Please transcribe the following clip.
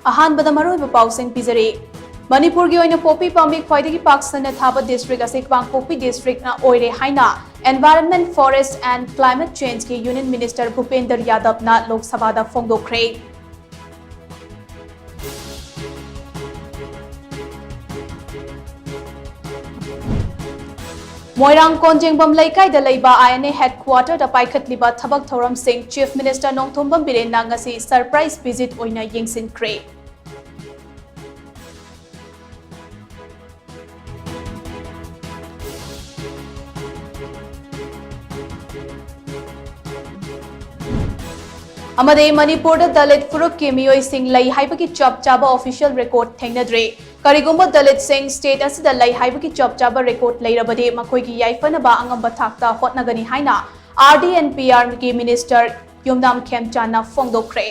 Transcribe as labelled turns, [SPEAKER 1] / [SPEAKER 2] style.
[SPEAKER 1] अहानबदा मरोइबा पाउसिंग पिजरे मणिपुर की ओइना पोपी पाम्बी ख्वाइदगी पाक्सना थाबा डिस्ट्रिक्ट असे कांगपोपी डिस्ट्रिक्ट ना ओइरे हाइना environment forest and climate change की यूनियन मिनिस्टर भूपेंद्र यादव ना लोकसभा दा फोंदोखरे मोइरांग कोंजेंगबम लैकाइदा लैबा आईएनए हेडक्वार्टर दा पाइखतलिबा थबक थौरम सिंह चीफ मिनिस्टर नोंथोंबम बिरेनना ngasi सरप्राइज विजिट ओइना यिंगसिनख्रे अमदे मणिपुर दा दलित फुरुप के मियोई सिंह लई हाइबकी चप चाबा ऑफिशियल रिकॉर्ड थेंगनद्रे करिगुम्बा दलित सिंह स्टेट असिदा लई हाइबकी चप चाबा रिकॉर्ड लैरबदे मखोइगी याइफनबा अंगंबा थाक्ता होटनगनी हाइना आरडीएनपीआर की मिनिस्टर युमनाम खेमचाना फोंदोखरे